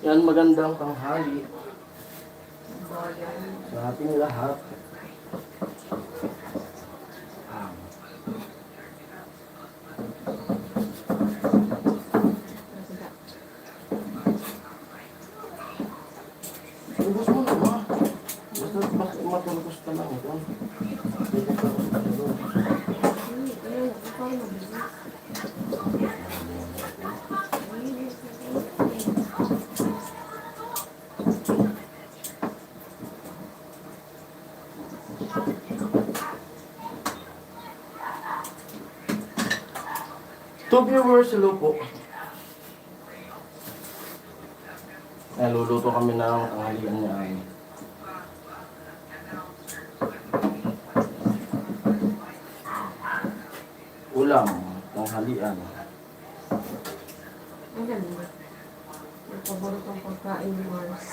Yan, magandang tanghali sa ating lahat. Lubos mo na ba? Basta matulogos ka lang ito. Two viewers, hello po. Luluto kami ng tanghalian niya. Ulam, tanghalian. Ang ganda. Ang paborito ang pagkain ni Mars.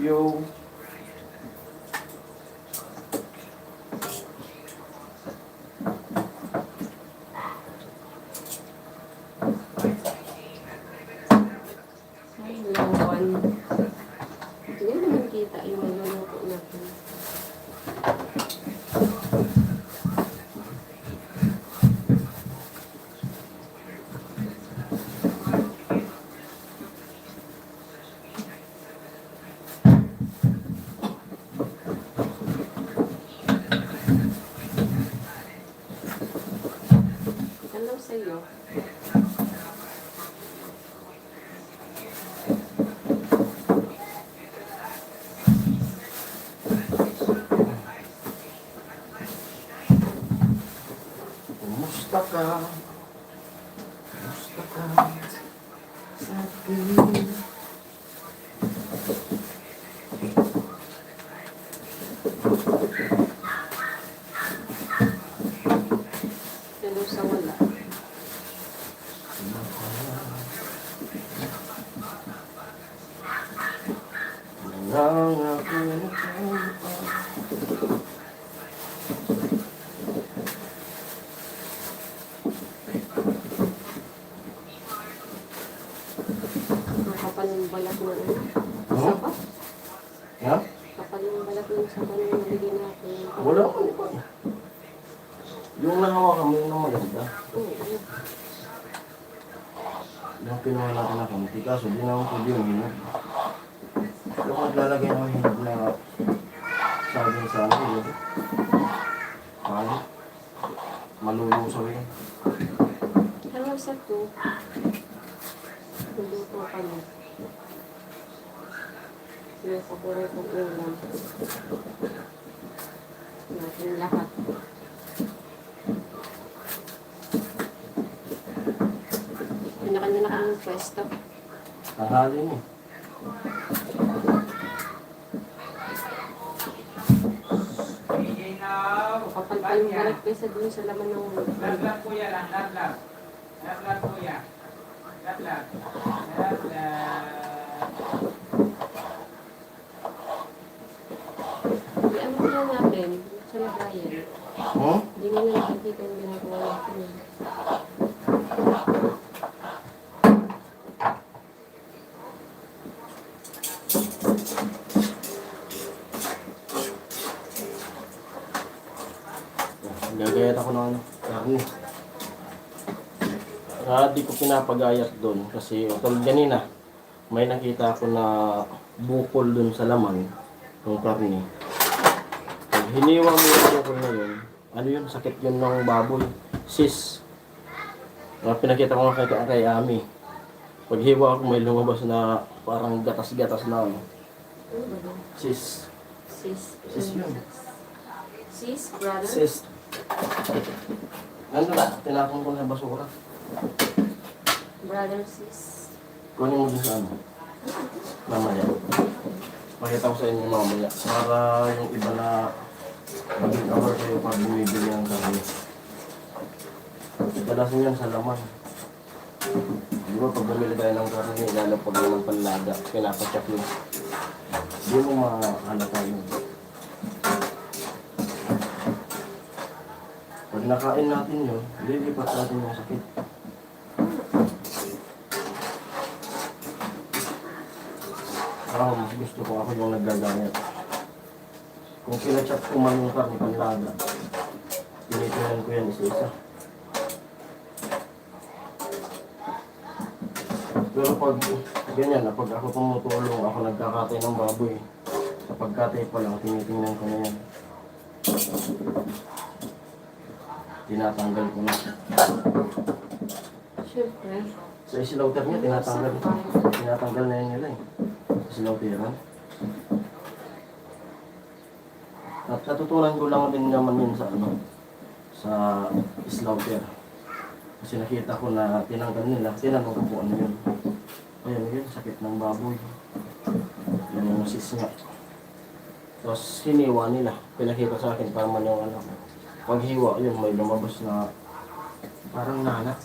Yo. Ay, lawan. Hindi naman kita yung naluluto natin. Hello sa'yo. Kumusta ka? Kumusta ka? Sa akin. Hello sa wala. Ang kapal yung balat na ano. Isa pa? Ha? Kapal yung balat ng sapa na nabigyan natin. Wala ko. Yung nahawakan mo yun ang maganda. Oo. Yung pinuha natin na kamti, kaso di naman pwede yung hinag. Yung maglalagay ng hinag na sabi sa ano, yun. Kaya, malulusaw yun. Hello sa to. Luluto kami. Yung paborito ulam. Natin lahat. Kanya-kanya na kami pwesto. Tanghali mo. Kapal pa yung balat kaysa dun sa laman ng Laglag kuya lang, laglag. Laglag kuya. Laglag. Laglag. Hindi, ano kaya natin sa lagayan? Hmm? Hindi mo na nakikita yung ginagawa natin. Gagayat ako ng ano, karne. Di ko pinapagayat doon kasi tulad ganina, may nakita ako na bukol doon sa laman ng karne. Pag hiniwa mo yung bukol na yun, ano yun, sakit yun ng baboy, sis. Pinakita ko nga kay Ami. Pag hiwa ko may lumabas na parang gatas-gatas na ano. Ano ba yun? Sis. Sis. Sis yun. Sis, brother. Sis. Nandun na, tinapon ko na sa basura. Brother, sis. Kunin mo dun sa ano. Mamaya. Makita ko sa inyo mamaya. Para yung iba na maging aware kayo pag bumibili ng karne. Kadalasan yan sa laman. Di ba pag bumili tayo ng karne, lalo pag naman panlaga, pinapachak yun. Di mo mahalata yun. Pag nakain natin yun, lilipat natin yung sakit. Parang mas gusto ko ako yung naggagayat. Kung pinachap ko man yung karne panlaga, tinitingnan ko yan isa-isa. Pero pag ganyan na, pag ako tumutulong, ako nagkakatay ng baboy, sa pagkatay pa lang, tinitingnan ko na yan. Tinatanggal ko na. Siyempre. Sa isilauter niya, tinatanggal na yan nila eh. Sa isilauteran. At natutunan ko lang din naman yun sa ano, sa islauter. Kasi nakita ko na tinanggal nila, tinanong ko kung ano yun. Ayan yun, sakit ng baboy. Yan yung sis nga. Tapos hiniwa nila, pinakita sa akin para man yung ano. Paghiwa yun, may lumabas na parang nanak.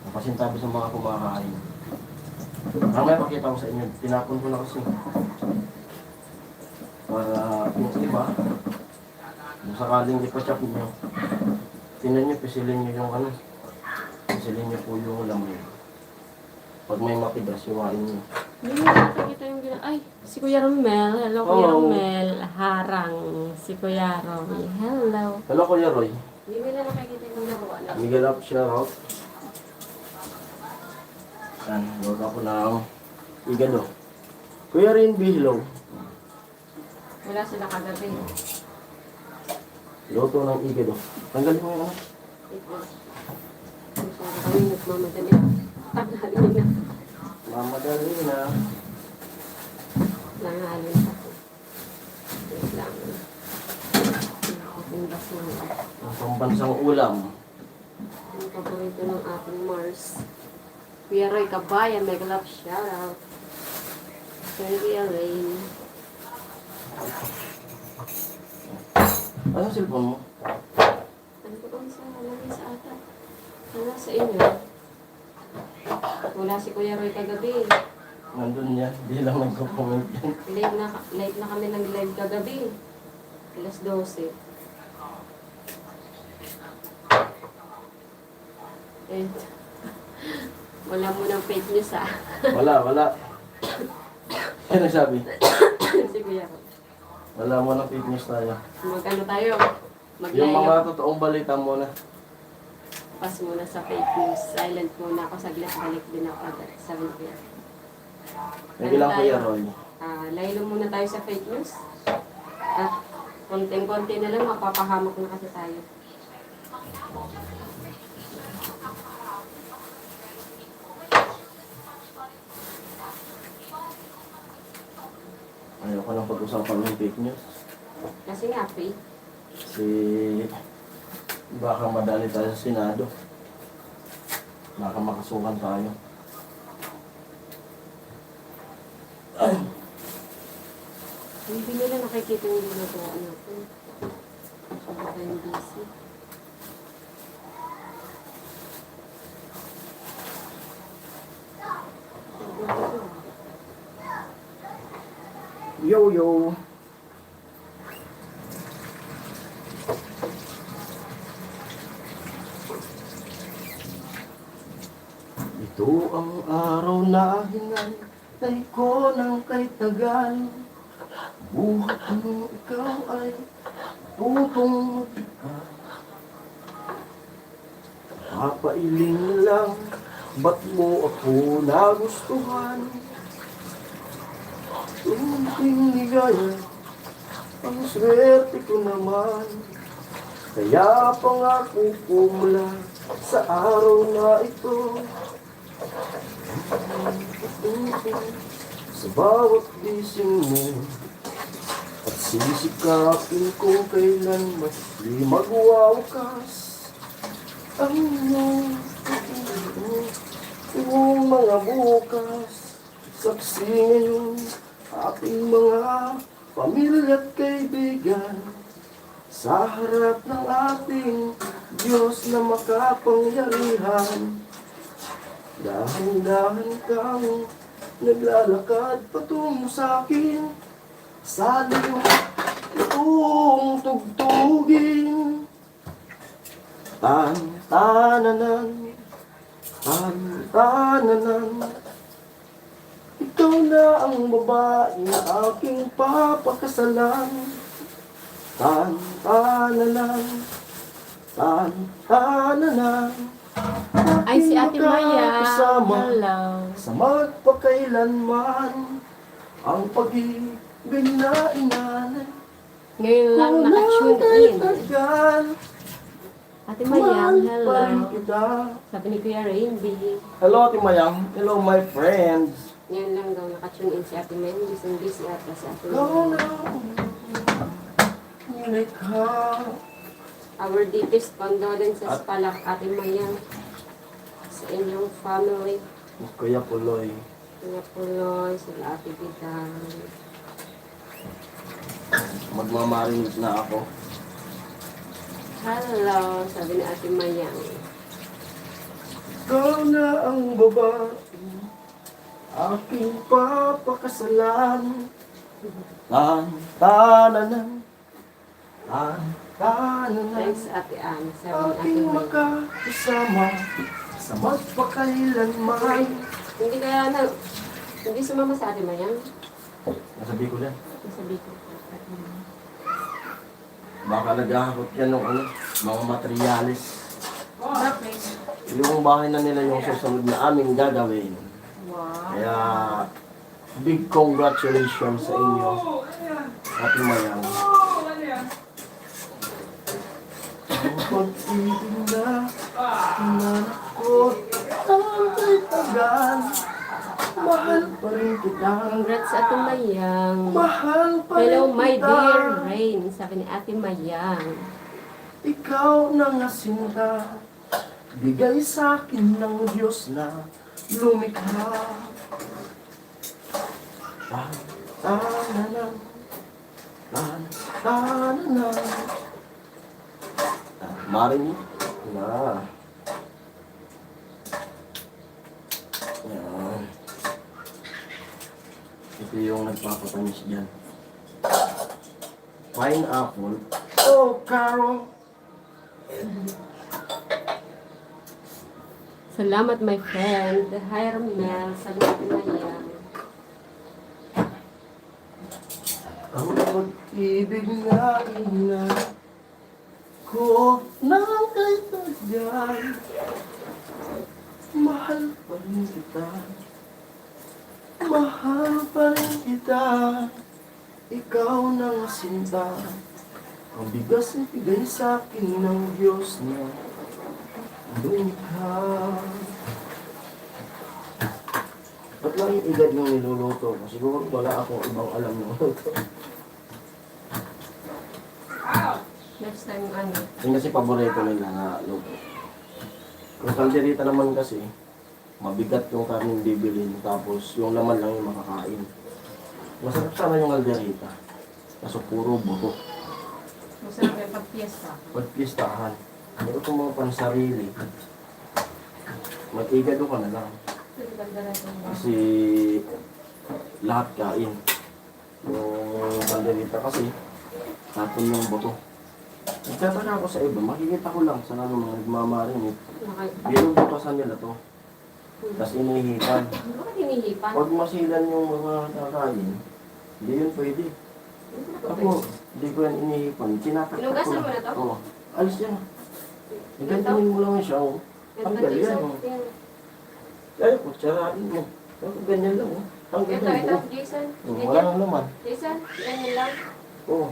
Napasintabi sa mga kumakain. Mamaya pakita ko sa inyo, tinapon ko na kasi. Para yung iba, kung sakaling ipachap nyo, tinan nyo, pisilin nyo yung ano. Pisilin nyo po yung laman. Pag may matigas, siwain nyo. Hindi nakakita yung Ay, si Kuya Romel. Hello, Kuya Hello. Romel. Harang. Si Kuya Romel. Hello. Hello Kuya Roy. Hindi nila nakakita yung laruan. Miguel up, shout out. Yan, huwag ako ng igado. Kuya Rin B, hello. Wala sila kagabi. Luto ng igado. Tanggalin mo yung ano. Masyado kami nagmamadali. Tanghali na. Mamadali na. Tanghali na ako. Wait lang. Aking basura. Ang pambansang ulam. Ang paborito ng ating Mars. Kuya Roy Kabayan, mega love shoutout. Kuya Rain. Ano cellphone mo? Ano ko bang sa lamay sa ata? Ano sa inyo? Wala si Kuya Roy kagabi. Nandun yan. Di lang nagko-comment yan. Live na kami ng live kagabi. Alas 12. Eh, wala mo ng fake news ah. Wala. Ano sabi? Si Kuya Roy. Wala mo na fake news tayo. Mag-ano tayo? Yung Mag-live. mga totoong balita mo na. Pas muna sa fake news. Silent muna ako saglit. Balik din ako agad. Sabi ni Kuya. Nagilang Kuya Roy. Laylo muna tayo sa fake news. At konting-konti na lang, mapapahamak na kasi tayo. Ayoko nang pag-usapan ng fake news. Kasi nga, fake. Kasi baka madali tayo sa Senado. Baka makasukan tayo. Hindi nila nakikita yung ginagawa natin. Sabi tayong busy. Yo! Ito ang araw na hinantay ko ng kay tagal. Buhat mo ikaw ay tutong magbigat. Papailing lang, ba't mo ako nagustuhan? Tunting ligaya, ang swerte ko naman. Kaya pangako ko mula sa araw na ito. Sa bawat gising mo at Sisikapin kung kailan di magwawakas ang iyong pag-ibig. Kung mga bukas, saksi ngayon, ating mga pamilya at kaibigan. Sa harap ng ating Diyos na makapangyarihan, dahan-dahan kang naglalakad patungo sa akin. Sa liyo itong tugtugin, tan-tananan, tan-tananan. Ikaw na ang babae na aking papakasalan. Tan-tananan, tan-tananan. Ay, si Ate Maya. Makakasama Hello. sa magpakailanman ang pag-ibig na inanay. Ngayon lang Kung naka-tune in. nagtagal, Ate Mayang, mahal pa rin hello. kita. Sabi ni Kuya Rainby. Hello, Ate Mayang. Hello, my friends. Ngayon lang daw naka-tune in si Ate Mayang. Busy ata si Ate Ikaw Mayang. na nilikha. Our deepest condolences At- pala, Ate Mayang, sa inyong family. Kuya Puloy. Kuya Puloy, sila Ate Bidang. Magmamarinig na ako. Hello, sabi ni Ate Mayang. Ikaw na ang babae, aking papakasalan. Tan-tananan, tan-tananan. Thanks, Ate Ann. Sabi ni Ate Aking Mayang. makakasama sa magpakailanman. Hindi kaya na, hindi sumama sa Ate Mayang. Nasabi ko lang. Sabi ko. Baka naghahakot yan ng ano, mga materialis. Bakit? Yung bahay na nila yung susunod na aming gagawin. Wow. Kaya, big congratulations sa inyo, Oh, ano yan? Ate Mayang. Oh, ano yan? Ang pag-ibig na Ah, inanak ko, ang tagal. Mahal pa rin kita. Congrats, Ate Mayang. Mahal pa rin Hello, my kita. dear Rain. Sabi ni Ate Mayang. Ikaw na nga sinta, bigay sa akin ng Diyos na lumikha. Tan-tananan, tan-tananan. Marinig na. Yan. Ito yung nagpapatamis dyan. Pineapple. Oh, Carol. Salamat, my friend. Hi, Romel. Sabi ni Ate Mayang. Ang pag-ibig na ina ko nang kay tagal. Mahal pa rin kita. Mahal pa rin kita. Ikaw nang sinta. Ang bigas na bigay sa akin ng Diyos na lumikha. Ba't lang yung edad ng niluluto ko? Siguro wala akong ibang alam ng luto. Next time, ano? Yung kasi paborito nila na luto. Yung kalderita naman kasi, mabigat yung karning bibilin, tapos yung laman lang yung makakain. Masarap sana yung kalderita. Kaso puro buto. Masarap yung pag-fiesta. Pagpistahan. Pero itong mga pansarili, mag-igado ka na lang. Kasi lahat kain. Yung kalderita kasi, tapon yung buto. Nagtataka ako sa iba, makikita ko lang sa mga nagmamarinate. Pero butasan nila to. Tapos inihipan. Bakit hinihipan? Pag masilan yung mga kakain, hindi yun pwede. Ako, hindi ko yan inihipan. Tinataktak ko Hinugasan lang. mo na to? Oo. Alis yan. Igandamin mo lang siya. Oh. Tanggal yan. Oh. Kaya kutsarain mo. Pero ganyan lang. Oh. Tanggal Ito, yan. ito, Oh. Jason. Wala nang laman. Jason, ganyan lang. Oo.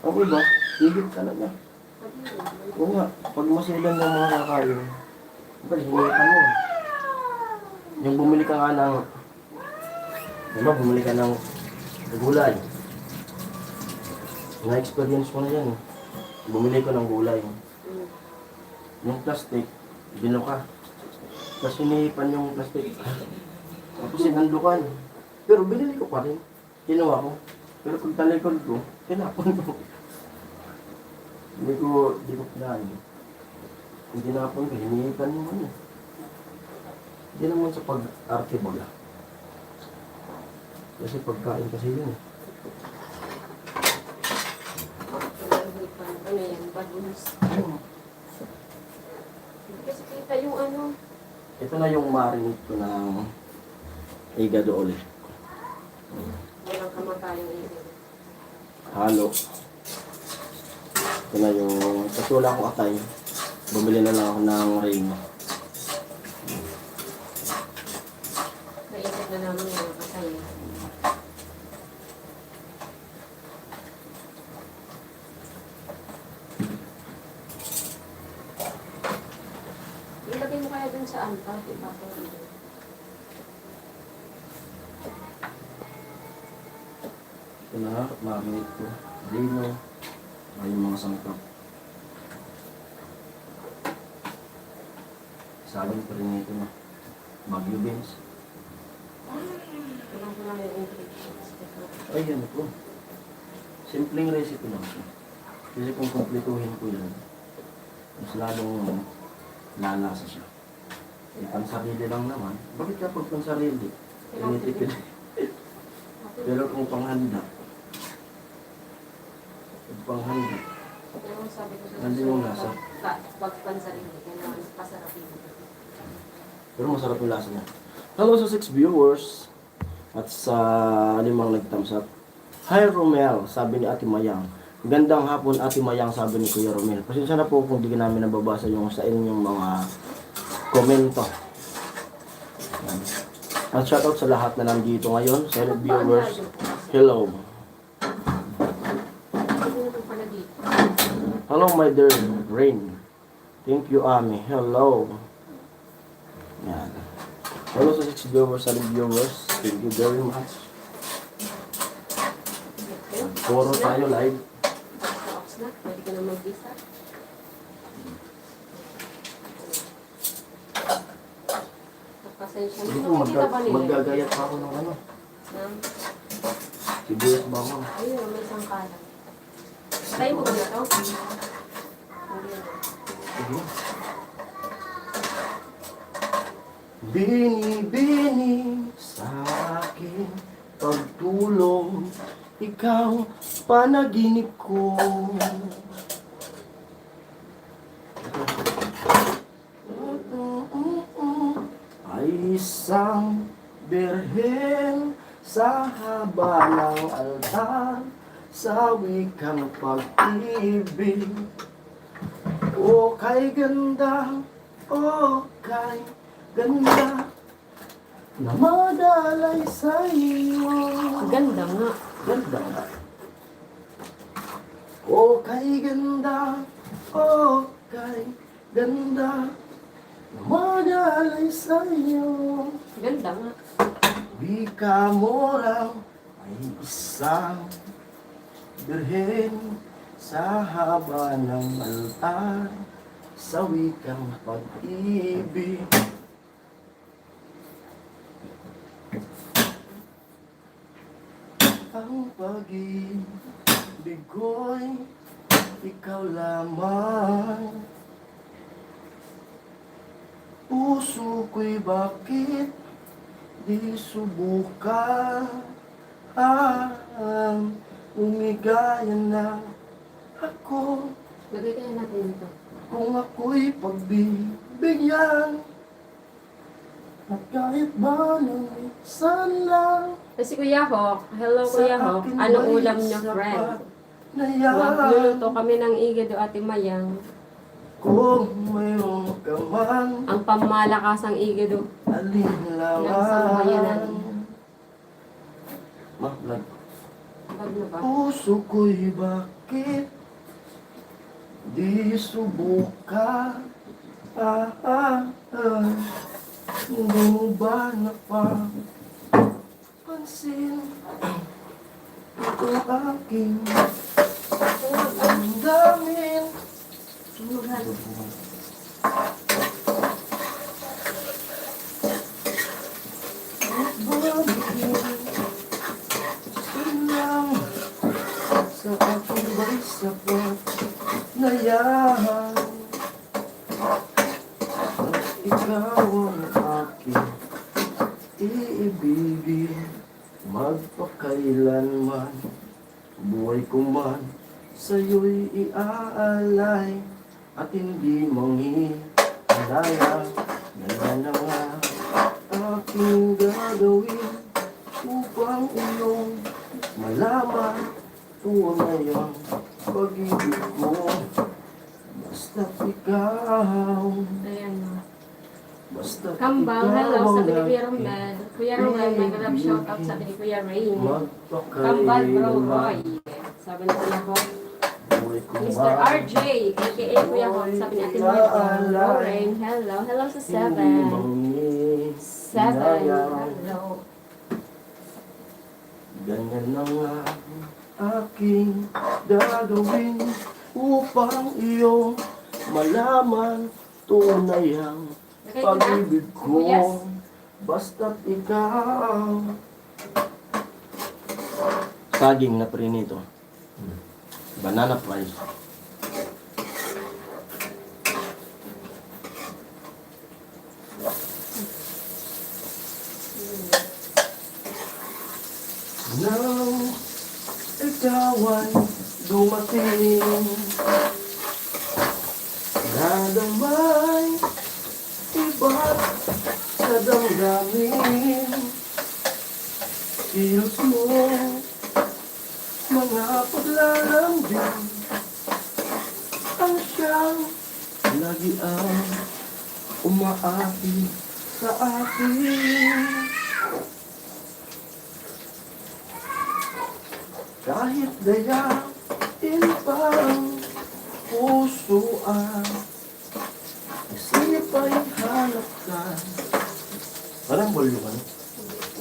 Ang iba, higit talaga. Oo nga, pag masilan yung mga kakain, hinihipan mo. Yung bumili ka nga ng, bumili ka ng gulay. Na-experience ko na yan. Bumili ko ng gulay. Mm. Yung plastic, binuka. Tapos hinihipan yung plastic. Tapos sinandukan. Pero binili ko pa rin. Kinuha ko. Pero kung talikod ko, tinapon ko. Hindi ko pinaan. Kung tinapon ko, hinihipan mo ano. Hindi naman sa pag-arte baga. Kasi pagkain kasi yun eh. Ano yan? Baguns. Kasi kita yung ano. Ito na yung marinate ko ng igado ulit. Walang kamatayang ibig. Halo. Ito na yung kasula ko atay. Bumili na lang ako ng ring. Naisip na namin yung kasaya. Ilagay mo kaya dun sa alpa, diba? Ito na, marinate ko. Dino. Ay yung mga sangkap. Sabi pa rin ito na. Bagyo beans. Ilang ko lang yung ingredients. Ay, yan ito. Simpleng recipe lang siya. Kasi kung kumpletuhin ko yan, mas lalong lalasa siya. Eh, pansarili lang naman. Bakit kapag pansarili? Tinitipid. Pero kung panghanda, Pero sabi ko sa Nandun yung lasa. pagpansarili, kailangan pasarapin. pero masarap yung lasa niya. Hello sa 6 viewers at sa 5 nag-thumbs up. Hi Romel, sabi ni Ate Mayang. Gandang hapon Ate Mayang, sabi ni Kuya Romel. Pasensya na po kung di namin nababasa yung sa inyong mga komento. Yan. At shoutout sa lahat na nandito ngayon, sa viewers. Hello. Hello my dear Rain. Thank you Ami. Hello. Yan. Hello sa 6 viewers, sa viewers. Thank you very much. Puro tayo live. Ops na, pwede ka na mag-visa. Pasensya Hindi na. ko Nakikita ba nila? maggagayat pa ako ng ano. Ng, Sibuyas ba ako? ayun, may isang kalan. Tayo mo ba na ito? Hindi na. Sige. Bini-bini sa akin pagtulong, ikaw panaginip ko. Ay isang birhen sa haba ng altar, sa wikang pag-ibig. O kay ganda, o kay ganda, na madalay sa iyo. Ganda nga. Ganda nga. O kay ganda, o kay ganda, na madalay sa iyo. Ganda nga. Di ka mo raw ay isang birhen sa haba ng altar, sa wikang pag-ibig. Ang pag-ibig ko'y ikaw lamang. Puso ko'y bakit di subukan umigaya na ako Lagay kaya natin ito. kung ako'y pagbibigyan. At kahit ba nang minsan lang, Si Kuya Hawk. Hello Kuya Hawk. Anong ulam niyo, friend? Magluluto kami ng igado Ate Mayang. Kung mayroon ka man, Ang pamamalakasang igado. alinlangan. Vlog. Bag na ba? Puso ko'y bakit di subukan? Hindi mo ba napapansin ito aking Ang daming Tumugan. silang sa aking balik sapat na yan. At ikaw ang aking iibigin magpakailanman. Buhay ko man sa'yo'y iaalay at hindi manghihalaya. Ganyan na nga aking gagawin upang iyong malaman tunay ang pag-ibig ko. Basta't ikaw, Ayan o. basta't Kambal, ikaw hello, sabi ni ang Kuya Romel. Kuya Romel, may love shout out, sabi ni Kuya Rain. Kambal, bro, Roy. Sabi na sila ko. Mr. RJ, aka Kuya Hon, sabi ni Ate Marta. Lauren, hello. Hello sa 7. 7, hello. Ganyan na nga aking gagawin upang iyong malaman tunay ang pag-ibig ko. Yes. Basta't ikaw. Saging na prinito. Banana fries. Nang ikaw ay dumating, nadamay iba't sa damdamin. Kilos mo, mga paglalambing, ang siyang lagi ang umaati sa akin. Kahit dayain pa ang pusoan, isip ay hanap ka. Parang bolyo ka, no?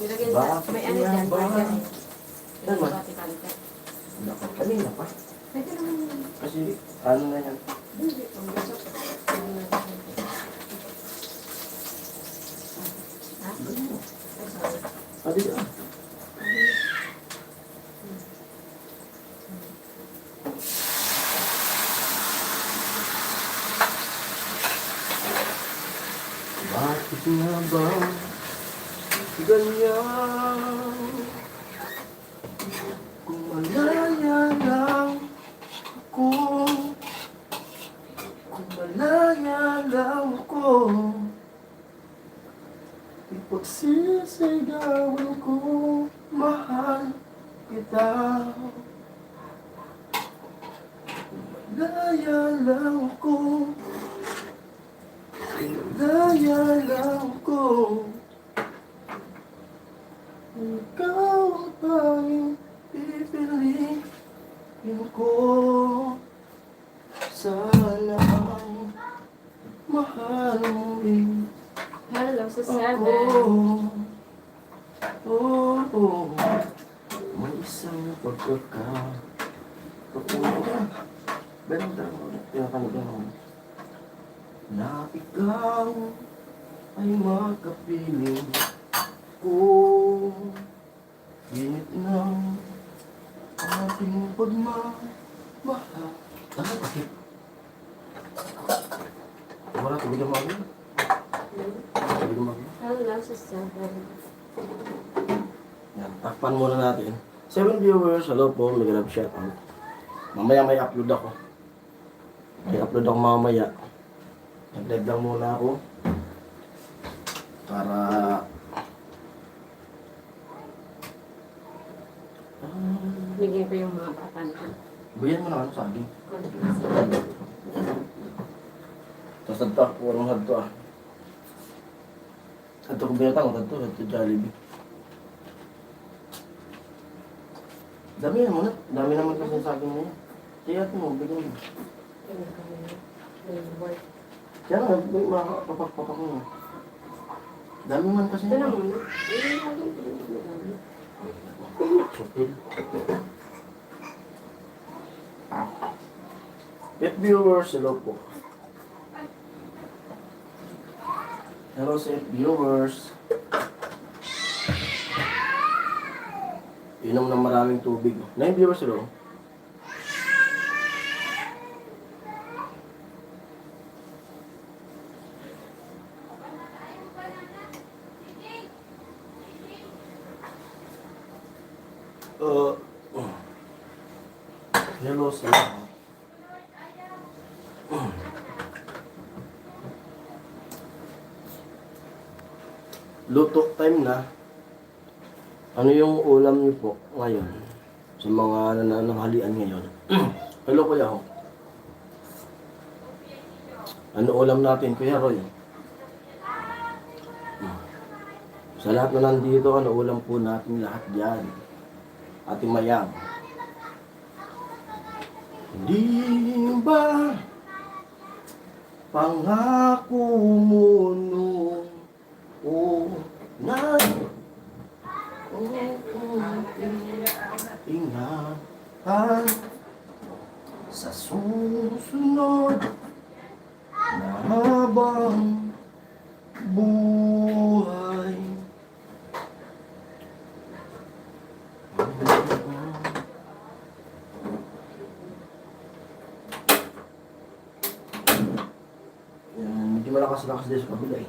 Nilagyan sa, may ano dyan, burger eh. Ano ba? Kante-kante. Dapat kanina pa. Pwede naman yun. Kasi ano na yan. Hindi, ang gusto ko. Ha? Ay, sorry. Sabi ka. Bakit nga ba ganyan? Kung malaya lang ako, kung malaya lang ako, ipagsisigawan ko, mahal kita. Kung malaya lang ako, malaya lang ako, ikaw ang tanging pipiliin ko. Sana ang mahal mo rin Hello sa ako. 7. Oo, may isang benda mo, pinakaligaw na ikaw ay makapiling ko. Ginit ng ating pagmamahal. Bakit? Wala, tubigan mo agad. Tubigan mo agad. Hello sa 7. Yan, takpan muna natin. 7 viewers, hello po, may love shout out. Mamaya may upload ako. May upload ako mamaya. Nag-live lang muna ako. Para... Bigyan ko yung mga papantan. Bayan mo naman sa akin. Konti. Tapos nagto ako, walang hadto ah. Hadto ko binatang, hadto Jollibee. Dami yan muna. Dami naman kasi sa akin ngayon. Kaya mo, bigyan mo. Ayun kami. May work. Kaya nga, may makapapak-papak mo. Dami man kasi. Ito naman. Ayun naman. Supil. If viewers, hello po. Hello sa viewers. Inom ng maraming tubig. 9 viewers, hello. Hello sa lahat. Luto time na. Ano yung ulam niyo po ngayon? Sa mga nanananghalian ngayon. Hello Kuya Ho. Ano ulam natin Kuya Roy? Sa lahat na nandito, ano ulam po natin lahat dyan? Ate Mayang. Di ba pangako mo nung una ingatan sa susunod na habang buhay. Yan, medyo malakas-lakas din sa kabila eh.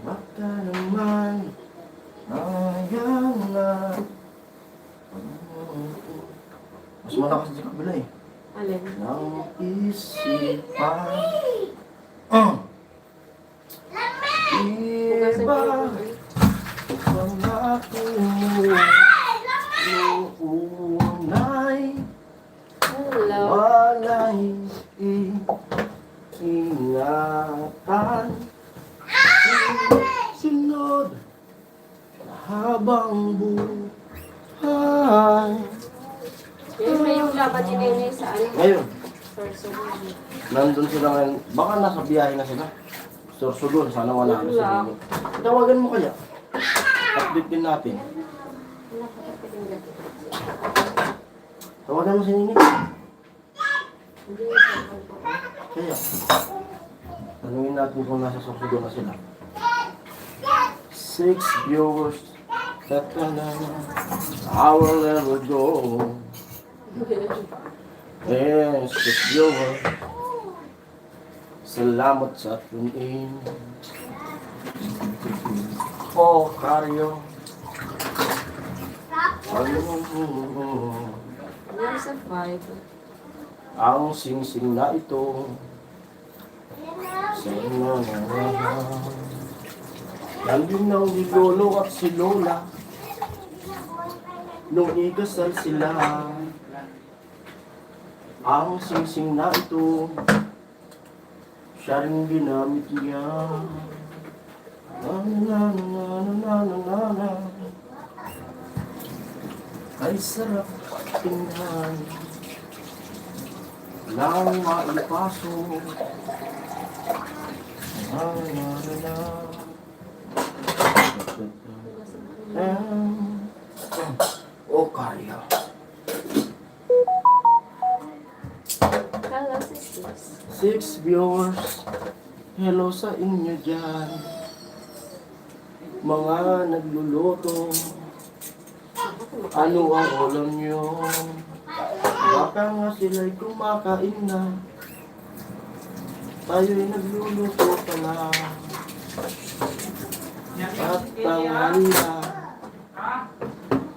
Baka naman ayaw na. Mas malakas din sa kabila eh. Alin? Ng isipan. Hugasan Iba ko. pangako noong unay Hello. walay ingatan. Sunod habang buhay. Yun na yung laban ni Nene sa ano? Ngayon, Sorsogon. nandun sila ngayon. Baka nasa biyahe na sila. Sorsogon, sana wala na Wala. sila. Tawagan mo kaya. Update din natin. Wala ka pa rin gabi. Tawagan mo si Nini. Hindi na siya po. Kaya, tanungin natin kung nasa Sorsogon na sila. 6 viewers. I will never go. Yes, 6 viewers. Salamat sa tunin. Oh, Karyo. Wala sa 5. Ang sing-sing na ito. Nandun ang ni Lolo at si Lola. Nung ikasal sila. Ang sing-sing na ito. Siya rin ginamit niya. Na. Ay sarap tingnan. Nang maipasok. Oh, Karya. Hello, sisters. 6 viewers. Hello sa inyo dyan. Mga nagluluto. Ano ang ulam nyo? Baka nga sila'y kumakain na. Tayo'y nagluluto pala. At tanghali na.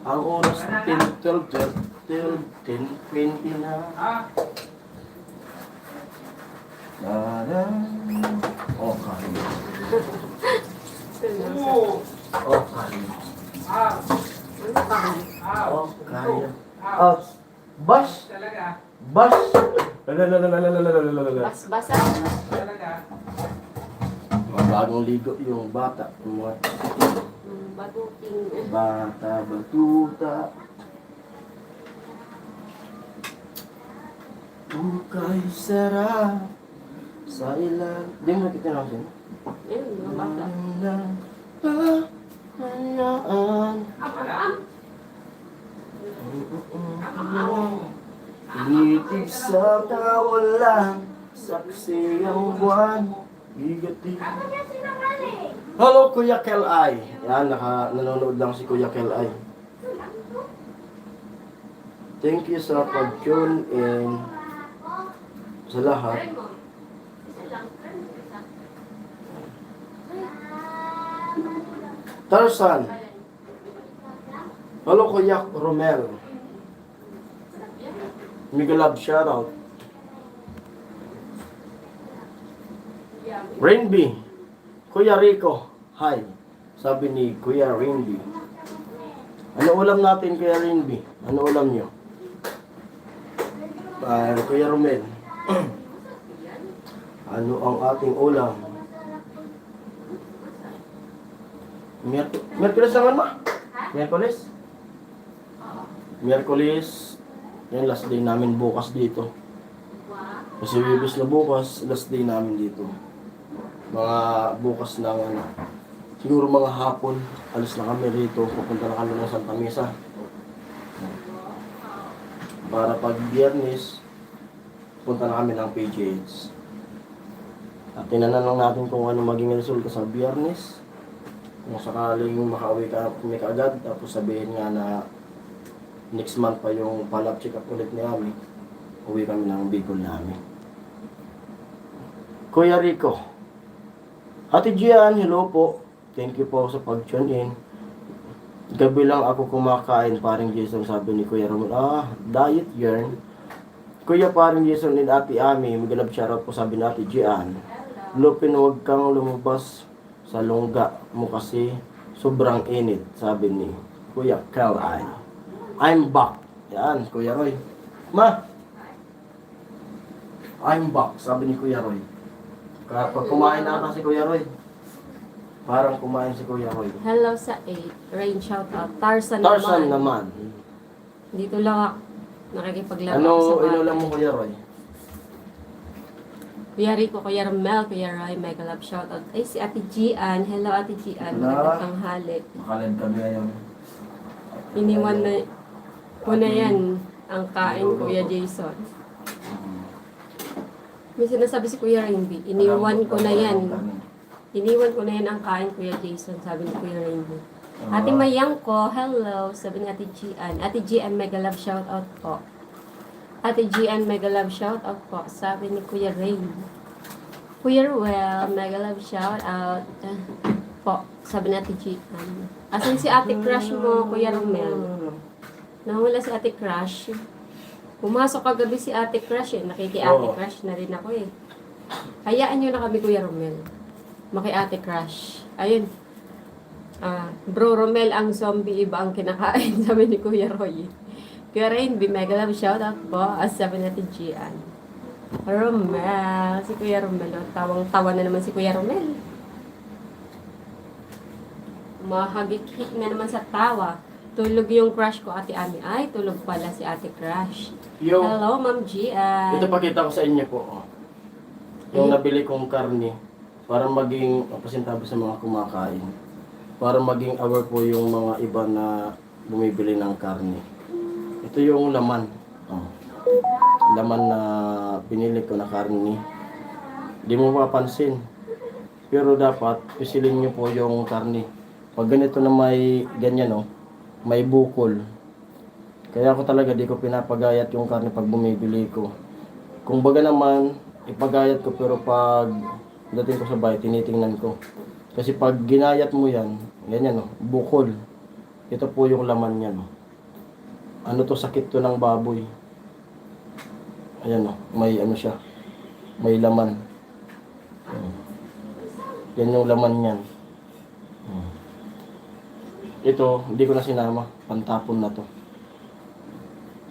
Ang oras 10:20 na. Oh, Karya. Oh, Karya. Ano pa? Oh, Karya. Oh, bus. Bus. Bas-basa? Mga bagong ligo yung bata. Yung mga Baguting. bata, batuta. Ukay sarap sa ilan. Di mo nakita natin. Ayun, mga bata. Hayaan. Ngitig sa kawalan, saksi ang buwan, bigati. Hello, Kuya Kelay. Yan, nanonood lang si Kuya Kelay. Thank you sa pag-tune in sa lahat. Tarzan. Hello, Kuya Romel. Mega love shoutout. Rainby. Kuya Rico. Hi. Sabi ni Kuya Rainby. Ano ulam natin, Kuya Rainby? Ano ulam nyo? Kuya Romel. Ano ang ating ulam? Miyerkules naman, ma? Miyerkules? Miyerkules. Yan, last day namin bukas dito. Kasi wibis na bukas, last day namin dito. Mga bukas ng ano, siguro mga hapon, alis na kami rito, pupunta na kami ng Santa Mesa. Para pag Biyernes, punta na kami ng PGH. At tinanan lang natin kung ano maging resulta sa Biyernes. Kung sakaling makauwi kami kaagad, tapos sabihin nga na next month pa yung follow-up check-up ulit ni Ami, uwi kami ng Bicol namin. Kuya Rico. Ate Gian, hello po. Thank you po sa pag-tune in. Gabi lang ako kumakain, parang Jason, sabi ni Kuya Ramon. Diet yarn. Kuya parang Jason and Ate Ami, magalab shoutout po, sabi ni Ate Gian. Lupin, huwag kang lumabas sa lungga mo kasi sobrang init, sabi ni Kuya Kelay. I'm back. Yan, Kuya Roy. Ma! I'm back, sabi ni Kuya Roy. Kapag kumain na ata si Kuya Roy. Parang kumain si Kuya Roy. Hello sa 8. Rain shoutout. Tarzan naman. Dito lang ako. Nakikipaglaro Ano, ako sa bahay. inulam mo Kuya Roy? Kuya Rico, Kuya Ramel, Kuya Roy, mega love shoutout. Ay, si Ate Gian. Hello, Ate Gian. Hello. Magandang tanghali. Makalan kami ngayon. Iniwan na ko na yan ang kain, Kuya Jason. May sinasabi si Kuya Rainby, iniwan ko na yan. Iniwan ko na yan ang kain, Kuya Jason, sabi ni Kuya Rainby. Ate Mayang ko, hello, sabi ni Ate Gian. Ate Gian, mega love shoutout po. Ate Gian, mega love shoutout po, sabi ni Kuya Rain. Kuya Ruel, mega love shoutout po, sabi ni Ate Gian. Asan si Ate Crush mo, Kuya Romel? Nawala si Ate Crush. Pumasok kagabi si Ate Crush eh. Nakiki-Ate Crush na rin ako eh. Hayaan nyo na kami, Kuya Romel. Maki-Ate Crush. Ayun. Bro Romel, ang zombie iba ang kinakain, sabi ni Kuya Roy. Kuya Rain, mega love shoutout po. As sabi natin Gian. Romel. Si Kuya Romel. Tawang-tawa na naman si Kuya Romel. Mahagik-hik na naman sa tawa. Tulog yung crush ko, Ate Ami. Ay, tulog pala si Ate Crush. Hello, Ma'am Gian. Ito pakita ko sa inyo po. Yung nabili kong karne. Para maging pasintabi sa mga kumakain. Para maging aware po yung mga iba na bumibili ng karne. Ito yung laman. Laman na pinili ko na karne. Hindi mo mapapansin. Pero dapat, pisilin nyo po yung karne. Pag ganito na may ganyan, may bukol. Kaya ako talaga di ko pinapagayat yung karne pag bumibili ko. Kung baga naman, ipagayat ko pero pag dating ko sa bahay, tinitingnan ko. Kasi pag ginayat mo yan, ganyan bukol. Ito po yung laman niyan. Ano to, sakit to ng baboy. Ayan may ano siya. May laman. Yan yung laman niyan. Ito, hindi ko na sinama. Pantapon na to.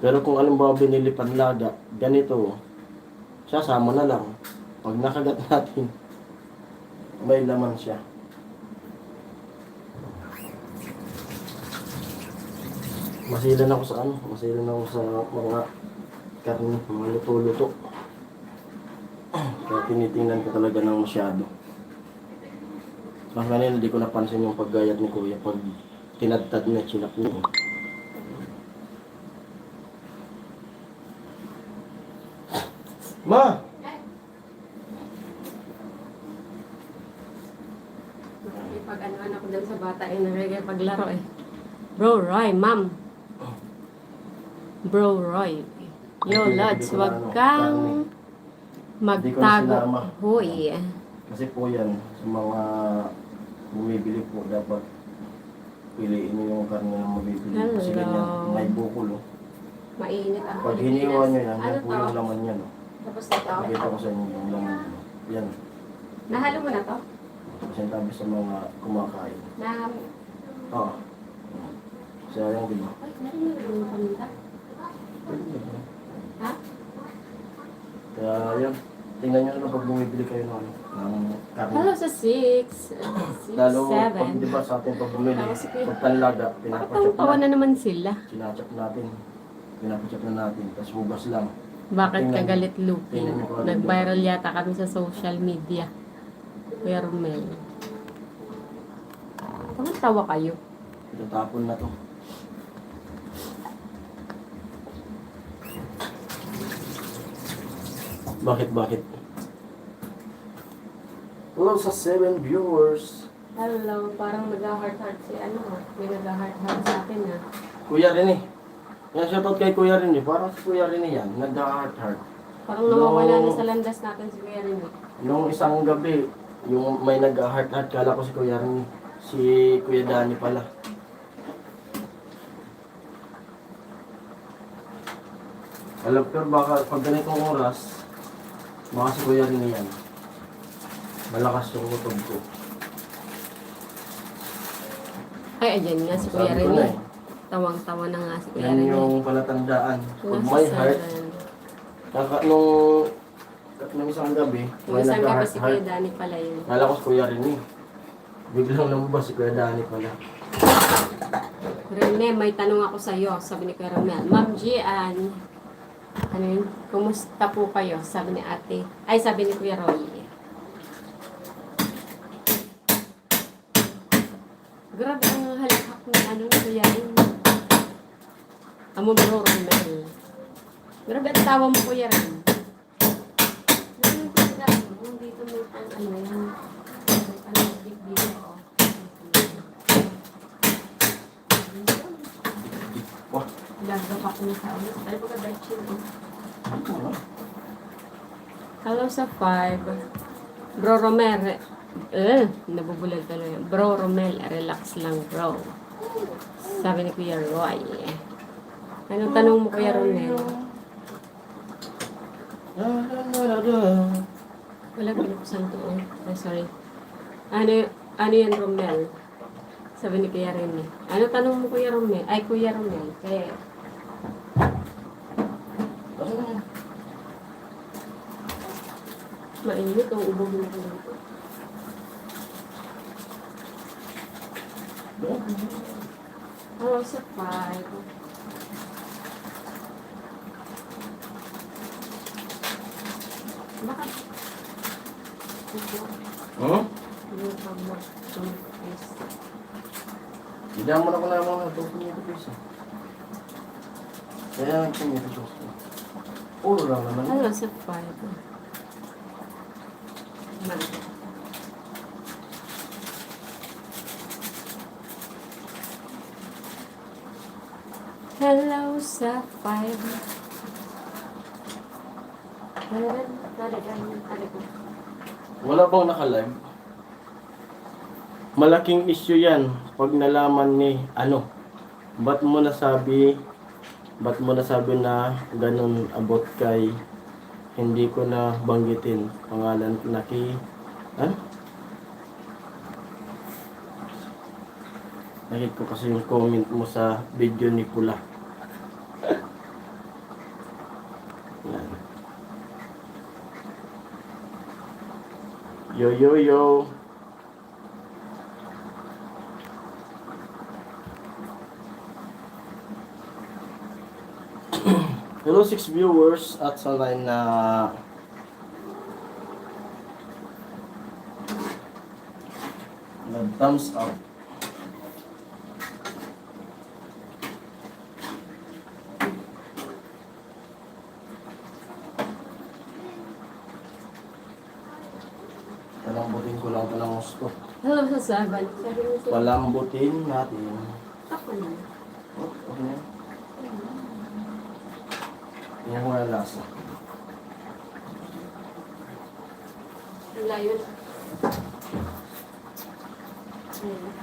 Pero kung alimbawa binili panlaga, ganito, sasama na lang. Pag nakagat natin, may laman siya. Masilan ako sa masilan ako sa mga karne, mga luto-luto. Kaya tinitingnan ko talaga ng masyado. Mas kanina, di ko napansin yung paggayat ni Kuya pag tinadtad niya, chinap niya. Ma! Pag ano ko dun sa bata, paglaro eh. Bro Roy, ma'am. Bro Roy. Yo, lads, wag kang magtago. Hoy. Kasi po yan, sa mga bumibili po, dapat piliin nyo yung karne na mabibili. Kasi Hello. ganyan, may bukol. Oh. Mainit ang Pag hiniwa nyo yan, Ano yan po to? yung laman yan. Oh. Tapos na to. Nakita ko sa inyo yung laman yan. Yan. Nahalo mo na to? Kasi tabi sa mga kumakain. Na... Oo. Sayang, di ba? Ay, narinig mo yung paminta? Ha? Kaya yan. Tingnan nyo na pag bumibili kayo ng, ng karne. Hello sa 6. 6, Lalo, pag 7. di ba sa atin pag bumili, Tapos si Kuya. pag panlaga, Bakit pinapachop tawa na. na naman sila? Sinachop natin. Pinapachop na natin. Tapos hugas lang. Bakit Tingnan- kagalit Lupi? tingnan mo kung ano Nag-viral yata kami sa social media. Kuya Romel. Tawa kayo. Itatapon na to. Bakit? Hello sa 7 viewers. Hello, parang nag-heart-heart si ano. May nag-heart-heart sa akin ha. Kuya Rene. Yan, shoutout kay Kuya Rene. Parang si Kuya Rene yan. Nagda-heart-heart. Parang nawawala na sa landas natin si Kuya Rene. Nung isang gabi, yung may nag-heart-heart, kala ko si Kuya Rene. Si Kuya Dani pala. Alam ko, baka pag ganitong oras, baka si Kuya Rene yan. Malakas yung utog ko. Ay, ayan nga si Kuya Sabi ko na Rene. Tawang-tawa na nga si Kuya Yan Rene. yung palatandaan. Pag Nasa may heart, 7. nung isang gabi, Yung may isang gabi si Kuya nagka-heart. Dani pala yun. Kala ko si Kuya Rene. Biglang lumabas si Kuya Dani pala. Rene, may tanong ako sa iyo, sabi ni Kuya Romel. Ma'am Gian, ano yun? Kumusta po kayo? Sabi ni ate. Ay, sabi ni Kuya Roy. Grabe ang halakhak ni ano ni Kuya Rin. Amo bro, Romel. Grabe ang tawa mo, Kuya Rin. Dito may pang ano yan. May pang big ako. Wah, Lagap ako na sa ulo. Ano ba ka chill mo? Hello sa 5. Bro Romel. Nabubulag talaga. Bro Romel, relax lang bro. Sabi ni Kuya Roy. Anong tanong mo, Kuya Romel? Wala binuksan to. Oh, sorry. Ano yan, Romel? Sabi ni Kuya Rene. Ano tanong mo, Kuya Romel? Ay, Kuya Romel. Kaya, mainit ang ubog na ko dito. Hello sa 5. Bakit? Hmm? Yung pag-mag Hindi mo na ko na mga ito pisa. Kaya nagpinito ito. Puro lang naman. Hello sa 5. Hello sa 5. Wala bang nakalive? Malaking issue yan pag nalaman ni ano. Ba't mo nasabi na ganun abot kay hindi ko na banggitin pangalan naki ano? Nakita ko kasi yung comment mo sa video ni Pula. Yan. Yo yo yo. Hello 6 viewers at sa line na thumbs up. Palambutin ko lang ito ng gusto. Hello sa Saban. Sabi mo siya. Palambutin natin. Ako na. Oh, okay na. Tingnan ko na lasa. Wala yun. Ayun.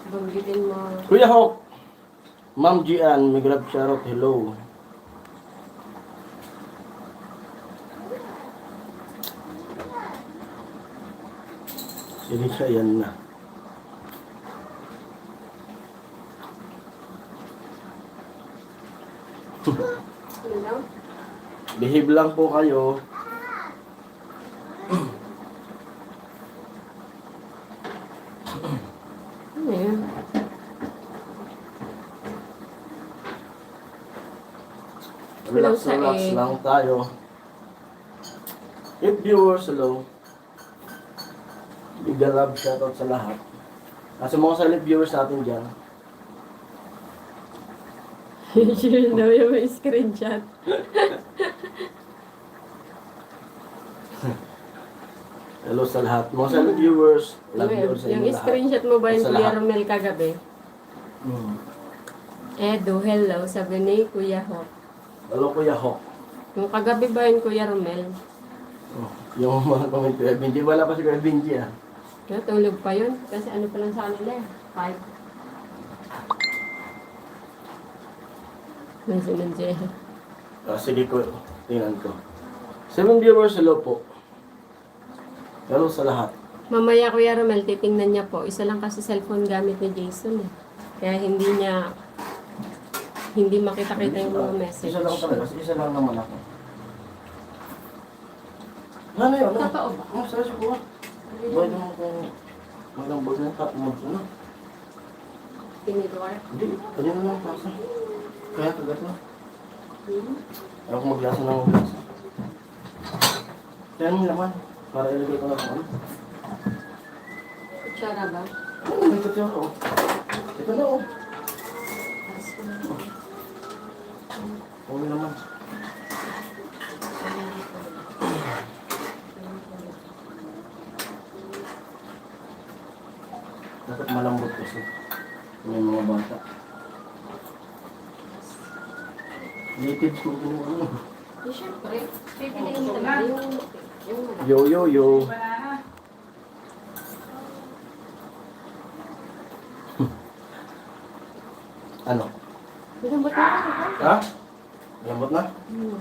Banggitin mo. Kuya Hawk! Ma'am Gian, may grab shoutout, hello. Sige siya, yan na. Ano lang? Behave lang po kayo. Ano yun? Relax, Hello sa relax egg. lang tayo. If viewers, hello. Big love shoutout sa lahat. Kasi mga silent viewers natin dyan. Sure daw yung may screenshot. Hello sa lahat. Mga silent viewers, love you all sa Yung inyo lahat. screenshot mo ba yung Sa Kuya lahat. Romel kagabi? Hmm. Edo, hello. Sabi ni Kuya Hawk. Hello Kuya Hawk. Yung kagabi ba yung Kuya Romel? Oh, yung mga comment Kuya Benji. Wala pa si Kuya Benji ah. Tulog pa yun. Kasi ano pa lang sa kanila eh. 5. Nasa siya. Sige ko, tingnan ko. 7 viewers, hello po. Hello sa lahat. Mamaya Kuya Romel, titingnan niya po. Isa lang kasi cellphone gamit ni Jason eh. Kaya hindi makita-kita yung mga message. Isa lang talaga, kasi isa lang naman ako. Ano yun? Totoo ba? Ang stress ko. Bakit naman kung magandang bag ng top mo? Ano? Tinidor. Hindi, kanina lang pasa. Kaya kagat na. Hmm? Ayaw ko maglasa ng maglasa. Kaya mo naman, para ilagay ko na kung ano. Kutsara ba? May kutsara oh. Ito na oh. Huwag naman. Dapat malambot kasi. May mga bata. Native ko kung ano. Eh, syempre. Pipiliin mo talaga yung Yo yo yo. Banana. Ano? Lambot na. Ha? Malambot na? Hmm.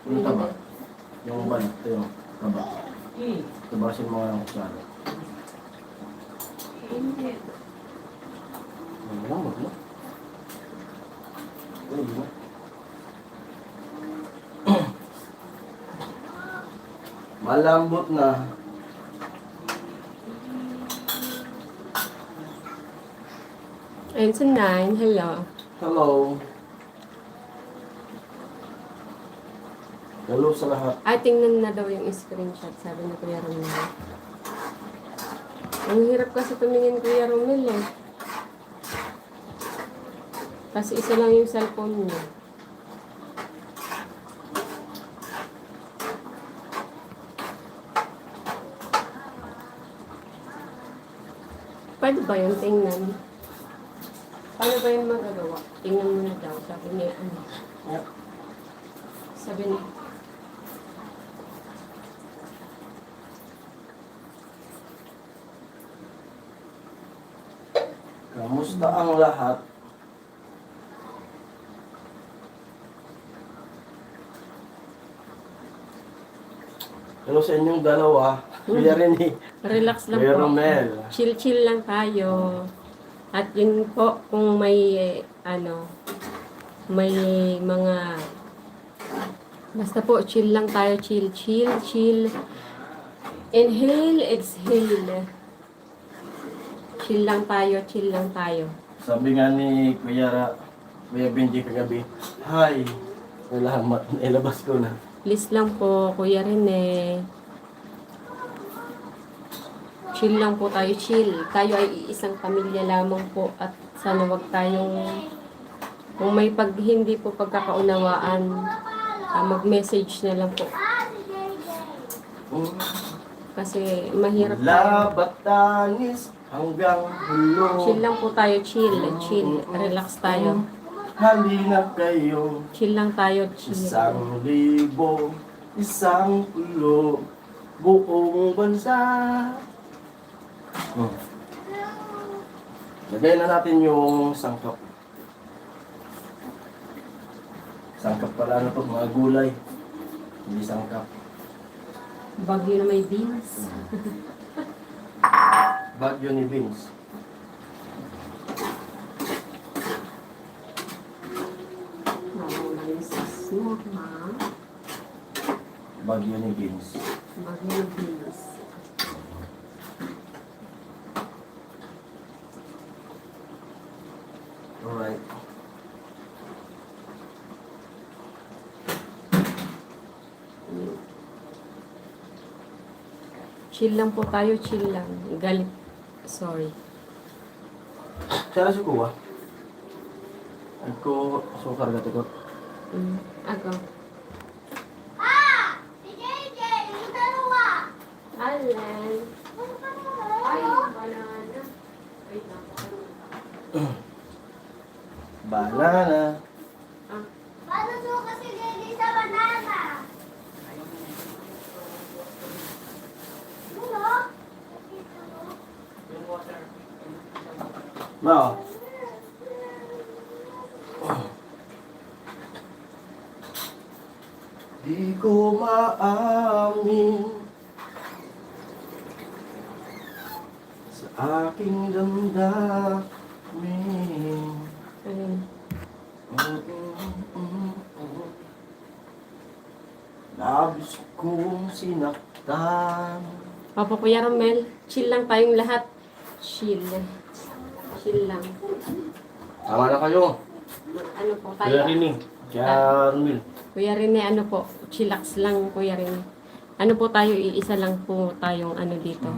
Yung taba. Yung ban. Ito yung taba. Hmm. Tabasin mo nga ng kutsara. Hindi. Malambot na. Ayun na. Malambot na. Ayun sa 9. Hello. Hello. Hello sa lahat. Ay, tingnan na daw yung screenshot. Sabi ni Kuya Romel. Ang hirap kasi tumingin Kuya Romel eh. Kasi isa lang yung cellphone niya. Paano ba yun? Tingnan. Paano ba yun magagawa? Tingnan mo na daw. Sabi niya, ano? Yeah. Sabi niya, Kamusta ang lahat? Hello sa inyong dalawa. Kuya Rene. relax lang Kuya po. Romel. Chill-chill lang tayo. At yun po, kung may, may mga, basta po, chill lang tayo. Chill, chill, chill. Inhale, exhale. Chill lang tayo, chill lang tayo. Sabi nga ni Kuya Benji kagabi, hi. Salamat. Ilabas ko na. Please lang po, Kuya Rene. Chill lang po tayo, chill. Tayo ay isang pamilya lamang po at sana wag tayong Kung may hindi po pagkakaunawaan, mag-message na lang po. Kasi mahirap tayo. Mula Batanes hanggang Hulo. Chill lang po tayo, chill. Relax tayo. Halina kayo. Chill lang tayo, chill. 1,000, 1,000, buong bansa. Lagay na natin yung sangkap. Sangkap pala na to, mga gulay. Hindi sangkap. Bagyo na may beans. Bagyo ni Vince. Nawala yung sis mo, ha? Bagyo ni Vince. Bagyo na beans. Alright. Chill lang po tayo, chill lang. Galit. Sorry. Siya si Kuya. Ako, sukar ka tikot. Ako. Alan. Ay, banana. Wait lang. Banana. Paano suka si Lily sa banana? Ano? No. Di ko maamin sa aking damdamin. Ayun. Labis kong sinaktan. Papa Kuya Romel, chill lang tayong lahat. Chill. Chill lang. Tama na kayo. Ano po tayo? Kaya rin eh. Kaya Romil. Kuya Rene, ano po? Chillax lang, Kuya Rene. Ano po tayo, iisa lang po tayong ano dito.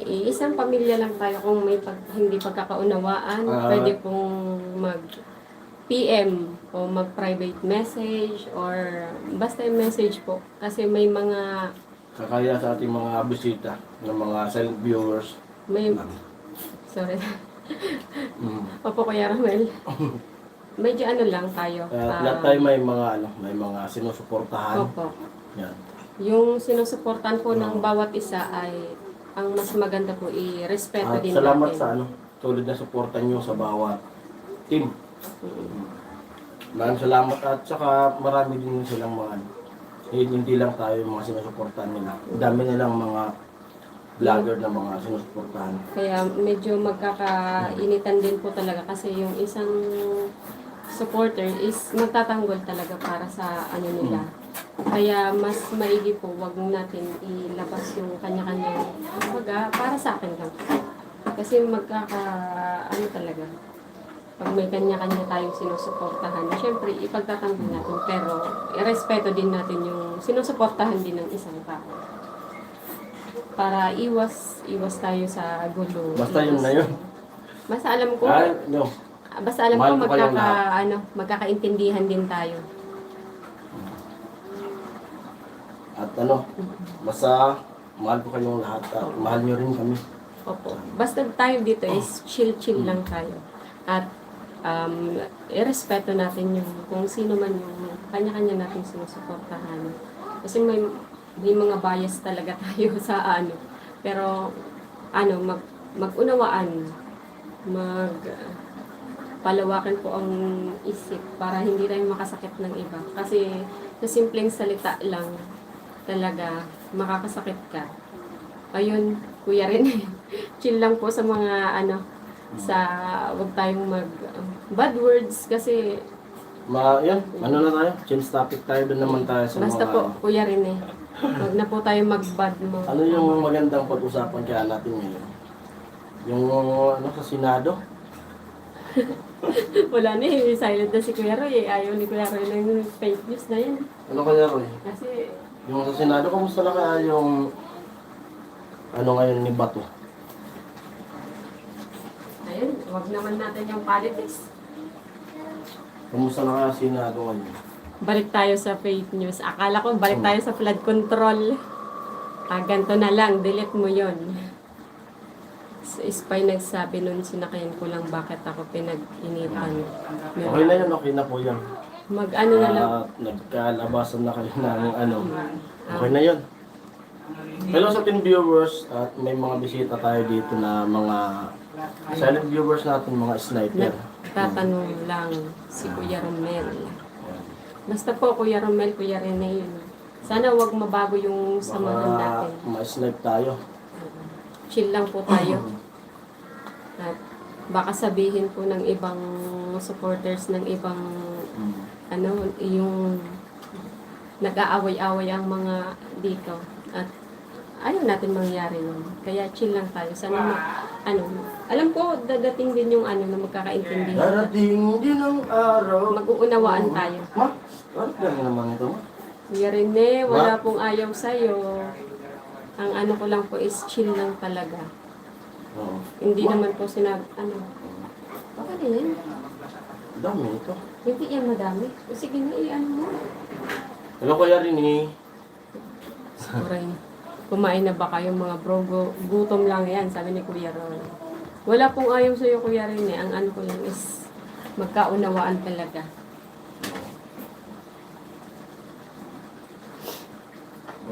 Iisang pamilya lang tayo. Kung may hindi pagkakaunawaan, pwede pong mag-PM o mag-private message or basta yung message po. Kasi may mga Kakaya sa ating mga bisita, ng mga silent viewers. may sorry. Mm. Opo, Kuya Romel. Medyo ano lang tayo. Lahat tayo may mga sinusuportahan. Opo. Yan. Yung sinusuportan po ng bawat isa ay ang mas maganda po i-respeto At din salamat natin. sa tulad na suporta nyo sa bawat team. Maraming salamat at saka marami din silang mga hindi lang tayo yung mga sinusuportahan nila. Dami nilang mga vlogger na mga sinusuportahan. Kaya medyo magkakainitan din po talaga kasi yung isang supporter is magtatanggol talaga para sa ano nila. Kaya mas maigi po, wag natin ilabas yung kanya-kanyang para sa akin lang. Kasi ano talaga, pag may kanya-kanya tayong sinusuportahan, syempre ipagtatanggol natin, pero irespeto din natin yung sinusuportahan din ng isang tao. Para iwas tayo sa gulo. Basta yun na yun. Basta alam ko, No. basta alam Mahal ko ko kayong lahat. magkakaintindihan din tayo. At basta mahal ko kayong lahat at mahal nyo rin kami. Opo. Basta tayo dito is chill-chill lang tayo. At irespeto natin yung kung sino man yung kanya-kanya natin sinusuportahan. Kasi may mga bias talaga tayo sa ano. Pero mag-unawaan, palawakin po ang isip para hindi tayo makasakit ng iba. Kasi sa simpleng salita lang talaga makakasakit ka. Ayun, Kuya rin. Chill lang po sa mga wag tayong bad words kasi Yan, na tayo? Change topic tayo, doon naman tayo sa basta mga... po, Kuya rin wag na po tayo mag-bad mga Ano yung magandang pag-usapan kaya natin ngayon? Yung sa Senado? wala na silent na si Kuya Roy ayaw ni Kuya Roy ng fake news na yan. Ano kaya, Roy? Kasi Yung sa Senado, kamusta na kaya yung ngayon ni Bato? ayun, wag naman natin yung politics. Kamusta na kaya sinagawa niyo? Balik tayo sa fake news. Akala ko balik tayo sa flood control. Ganto na lang, delete mo yon. So, Spy nagsabi nun, sinakayan ko lang bakit ako pinag-initan. Okay na yun, okay na po yan. Mag-ano na lang. Nagkalabasan na kayo ng ano. Okay na yun. Hello sa ating viewers at may mga bisita tayo dito na mga silent viewers natin, mga sniper. Nagtatanong lang si Kuya Romel. Basta po Kuya Romel, Kuya Rene yun. Sana wag mabago yung samahan natin. Ma-snipe tayo. Chill lang po tayo. At baka sabihin po ng ibang supporters ng ibang ano, yung nag-aaway-away ang mga dito. At ayaw natin mangyari nun. Kaya chill lang tayo. Sana alam ko dadating din yung ano na magkakaintindihan. Darating din ang araw. Mag-uunawaan tayo. Ma? Ano lang naman ito? Kuya Rene, wala pong ayaw sa'yo. Ang ano ko lang po is chill lang talaga. Oo. Hindi naman po baka din. Dami ito. Hindi yan madami. O sige na, i-ano mo. Hello Kuya Rini. Kuray. Kumain na ba kayo mga bro? Gutom lang yan, sabi ni Kuya Roy. Wala pong ayaw sa'yo, Kuya Rene. Ang ano ko lang is magkaunawaan talaga.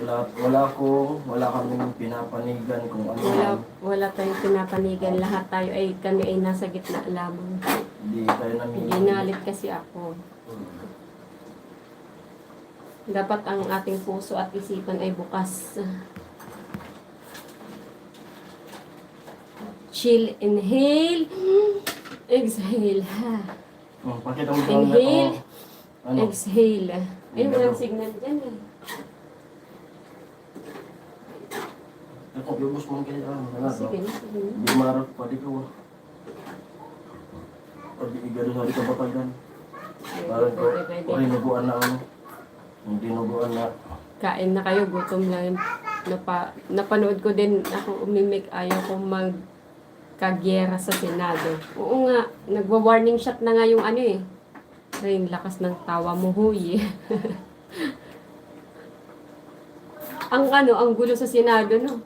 Wala kaming pinapanigan kung ano. Wala tayong pinapanigan. Lahat tayo kami ay nasa gitna lamang. Hindi tayo namin. Ginalit kasi ako. Dapat ang ating puso at isipan ay bukas. Chill, inhale, exhale. Pakita mo sa Inhale, ano? exhale. Ay, walang signal dyan eh. Ako, ibus mo kayo. Sige na, sige na. Di marap pa di ko. Pag igado sa di ka batagan. Parang ko, okay, nabuan na ano. Hindi nabuan na. Kain na kayo, gutom lang. Napanood ko din ako umimik, ayaw ko magkagyera sa Senado. Oo nga, nagwa-warning shot na nga yung ano eh. Rin, lakas ng tawa mo, huy. ang gulo sa Senado, no?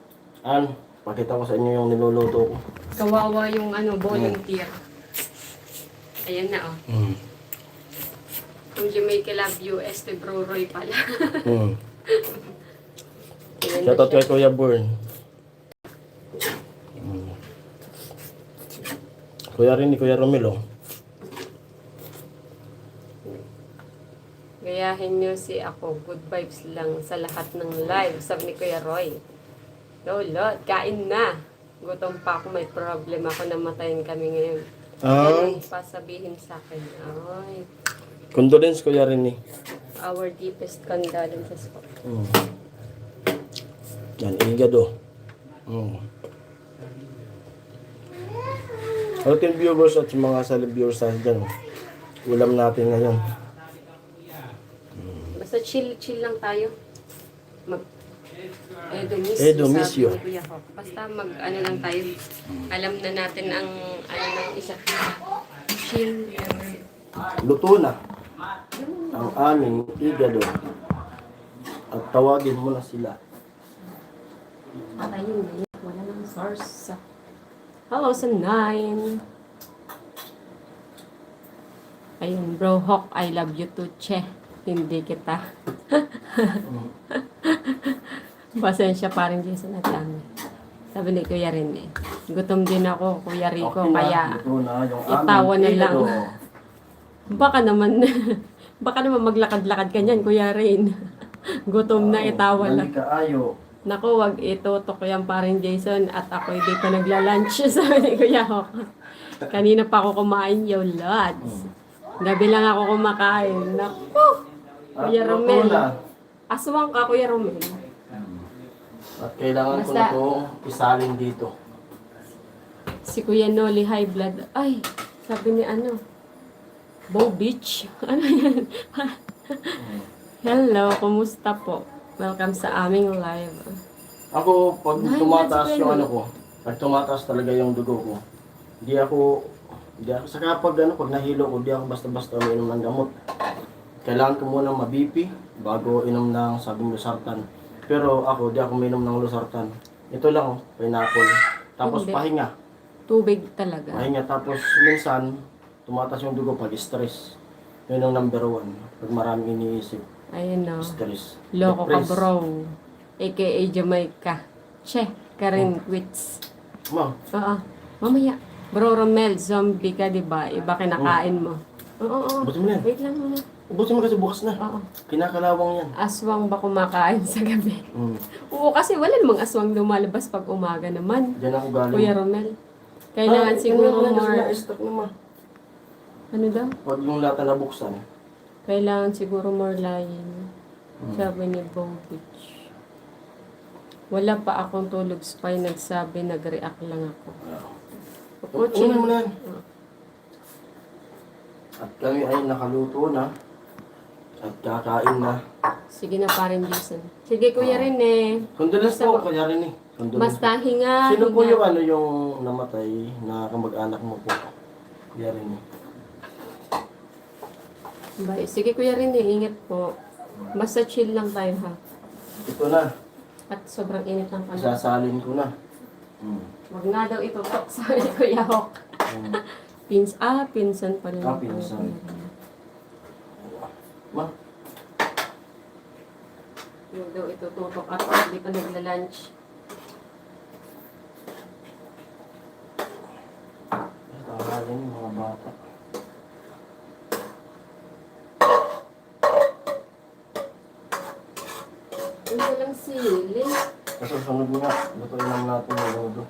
Pakita ko sa inyo yung niluluto ko. Kawawa yung volunteer. Ayan na, oh. Kung Jamaica Love You, este Bro Roy pala. Ayan na Shoutout siya. kay Kuya Born. Kuya Rini, Kuya Romelo. Gayahin niyo si ako. Good vibes lang sa lahat ng live. Sabi ni Kuya Roy. Lord, kain na. Gutom pa ako. May problem ako. Namatayin kami ngayon. Yan ang pasabihin sa akin. Ay, Condolence, Kuya Rini. our deepest condolences po. Yan, igado. Hello team viewers at mga salib viewers tayo dyan. Ulam natin ngayon. Basta chill lang tayo. Edomisyo. Sabi ni Kuya Hawk. Basta ano lang tayo. Alam na natin ang ng isa't isa. Chill. Luto na ang aming igado. At tawagin mo na sila. At ayun, wala nang source. Hello sa 9. Ayun, bro Hawk, I love you too, che. Hindi kita. Pasensya parang Jason at lang. Sabi ni Kuya Rene, gutom din ako, Kuya Rico, Okay na, kaya luto na yung itawa aming na lang. igado. Baka naman maglakad-lakad ka niyan, Kuya Rain. Gutom na, itawa lang. Balik ka ayo. Naku, wag itutok yan parang Jason at ako hindi pa nagla-lunch sabi ni Kuya Hawk. Kanina pa ako kumain, yo lads. Gabi lang ako kumakain. Naku, Kuya At Romel. luto na. Aswang ka, Kuya Romel. At kailangan ko Basta- na itong isalin dito. Si Kuya Noli, high blood. Ay, sabi ni Bow Beach. Ano yan? Hello, kumusta po? Welcome sa aming live. Ako, pag Nine tumataas months yung pa ano ko, pag tumataas talaga yung dugo ko, hindi ako Hindi ako, saka pag nahilo ko, di ako basta-basta uminom ng gamot. Kailangan ko muna ma-BP bago inom ng saging losartan. Pero ako, di ako uminom ng losartan. Ito lang, pineapple. Tapos Hindi. pahinga. Tubig talaga. Pahinga. Tapos minsan, tumatas yung dugo pag stress. Yun ang number 1. Pag maraming iniisip, Ayun no. stress. Loko ka Depress. bro. AKA Jamaica. Che, Karen Quits. Ma, Oo. Mamaya. Bro Romel, zombie ka, di ba? Iba kinakain mo. Oo. Buti mo yan. Wait lang muna. Ubusin mo kasi bukas na. Oo. Kinakalawang yan. Aswang ba kumakain sa gabi? Mm. Oo, kasi wala namang aswang lumalabas pag umaga naman. Diyan ako galing. Kuya Romel. Kailangan siguro more... Na-stock naman. Ano daw? Pag yung lata nabuksan. Kailangan siguro more lying. Sabi ni Bobich. Wala pa akong tulog spy. Nagsabi, nag-react lang ako. Unin mo na yan. At kami ay nakaluto na. At kakain na. Sige na parin Jason. Sige Kuya Rene. Condolence Basta- po, kaya rin eh. Condolence. Basta hinga. Sino po hinga. yung namatay na kamag-anak mo po? Kaya rin eh. Bye. Sige Kuya Rene, ingat po. Basta chill lang tayo ha. Ito na. At sobrang init ng panahon. Sasalin ko na. Huwag nga daw itutok sa Kuya Hawk. Pinsan pa rin. Ah, pinsan. Ma, Huwag daw itututok at hindi pa nagla-lunch. tahalin yung mga bata. Ang walang sili. Kasunod mo na. Lutuin lang natin yung lodo.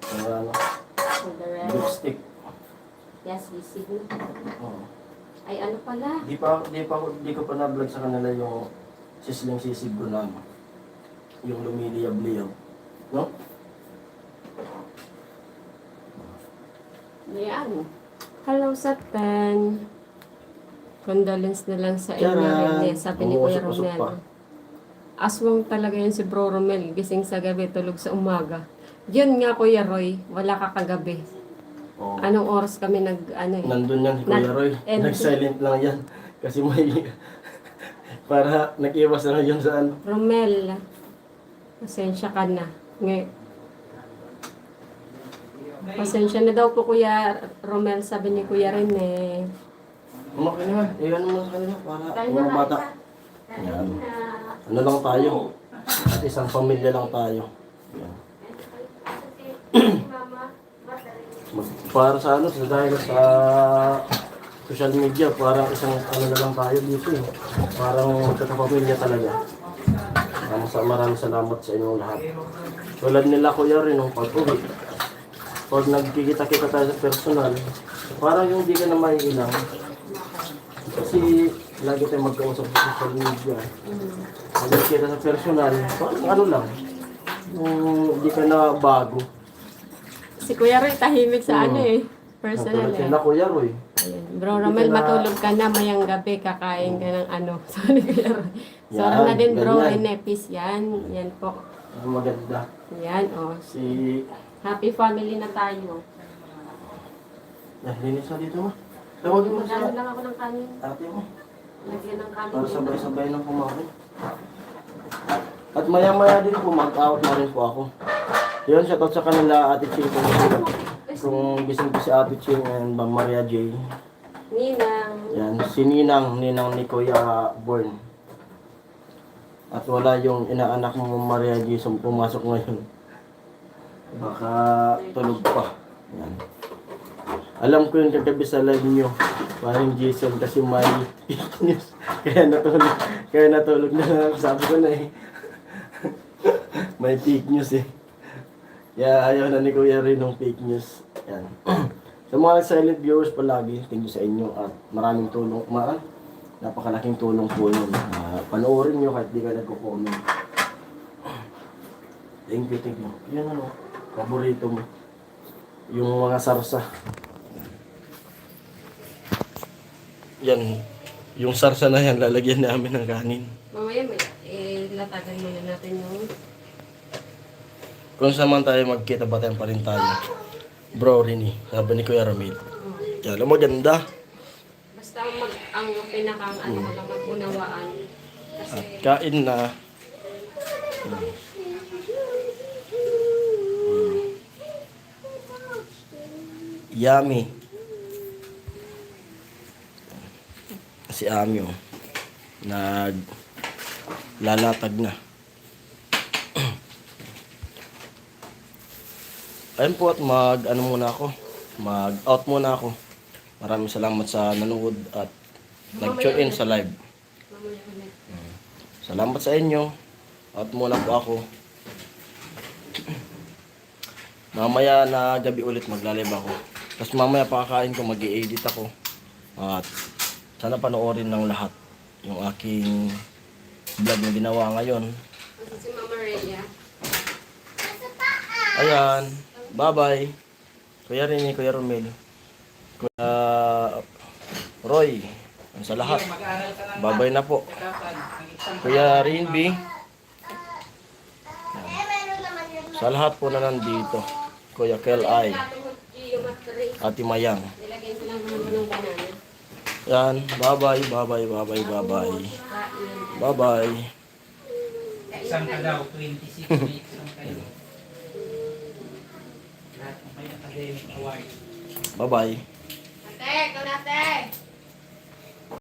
Yung ano, For the rest. beef stick. Yes, sisig na. Oo. Ay, ano pala? Di ko pa na-vlog sa kanila yung sisling sisig ko na ano, yung lumiliyab-liyab. No? Yan. Hello sa 10. Condolence na lang sa inyo, Tcharam! Rene. Sabi ni Kuya Umuusok-usok Romel. pa. Aswang talaga yun si Bro Romel. Gising sa gabi, tulog sa umaga. Yun nga, Kuya Roy. Wala ka kagabi. Oo. Anong oras kami Nandun yan si Kuya Roy. And- Nag-silent lang yan. Kasi may... para nag-iwas na yun sa ano. Romel, pasensya ka na. Pasensya na daw po Kuya Romel, sabi ni Kuya Rene. Umakin naman. Iyan mo sa kanila para Kain mga na, bata. kain Yan. na. Ano lang tayo. At isang pamilya lang tayo. Yan. Para sa ano, dahil sa social media, parang isang ano na lang tayo dito eh. Parang magkakapamilya talaga. Maraming salamat sa inyong lahat. Tulad nila Kuya rin, nung pag-uwi. Pag nagkikita-kita tayo sa personal, parang yung di ka na maiilang. Kasi lagi tayong magkausap sa social media. Pag nagkita sa personal, parang ano lang. Yung di ka na bago. Si Kuya Roy tahimik sa ano eh. Personal Katulad eh. na Kuya Roy. Ayun. Bro Romel, matulog ka na mayang gabi, kakain ka ng ano. Sorry Kuya Roy. Sorry Yan, na din bro, ganyan. Inepis yan. Yan po. Ang maganda. Yan oh. Si... Happy family na tayo. linis na dito mo. Tawagin mo Magano sa lang ako ng kanin. ate mo. Lagyan ng kanin. Para dito. sabay-sabay ng kumain. At maya-maya din po, mag-out na rin po ako. Yun, shoutout sa kanila, Ate Ching. Kung gising ko si Ate Ching and Ma'am Maria J. Ninang. Yan, si Ninang ni Kuya Born. At wala yung inaanak mo Ma'am Maria J. So, pumasok ngayon. Baka tulog pa. Yan. Alam ko yung kagabi sa live nyo. Parang Jason kasi may fake news. Kaya natulog na lang. Sabi ko na eh. May fake news eh. Kaya ayaw na ni Kuya rin ng fake news. Yan. Sa mga silent viewers palagi, thank you sa inyo at maraming tulong. Napakalaking tulong po yun. Panoorin nyo kahit di ka nagko-comment. Thank you. Yan ano, paborito mo. Yung mga sarsa. Yan. Yung sarsa na yan, lalagyan namin ng kanin. Mamaya may latagan muna natin yung Kung saan man tayo magkita, batayan pa rin tayo. Bro, Rini. Sabi ni Kuya Ramil. Kaya alam mo, ganda. Basta ang pinakang ano ko lang mag-unawaan. Kasi At kain na. Yummy. Si Ami, oh. Lalatag na. Ayun po at ano muna ako. Mag-out muna ako. Maraming salamat sa nanood at nag-tune in sa live. mamaya ulit. Salamat sa inyo. Out muna po ako. Mamaya na gabi ulit magla-live ako. Tapos mamaya pakakain ko, mag-i-edit ako. At sana panoorin ng lahat yung aking vlog na ginawa ngayon. Kasi si Mama Rhea. Ayan. Bye-bye. Kuya Rini, Kuya Romel. Kuya Roy. Sa lahat. Mag-aaral ka lang. Bye-bye na po. Pagkapan, ang exam. Kuya Rinby. Eh, meron naman yun. Sa lahat po na nandito. Kuya Kel Ay. Geometry. Ate Mayang. Nilagay ko lang naman ng banana. Yan. Bye-bye. Bye-bye. Bye-bye. Bye-bye. Kain. Bye-bye. Exam ka daw, 26 may exam kayo. Lahat ng may academic award. Bye-bye. Ate, ikaw na ate.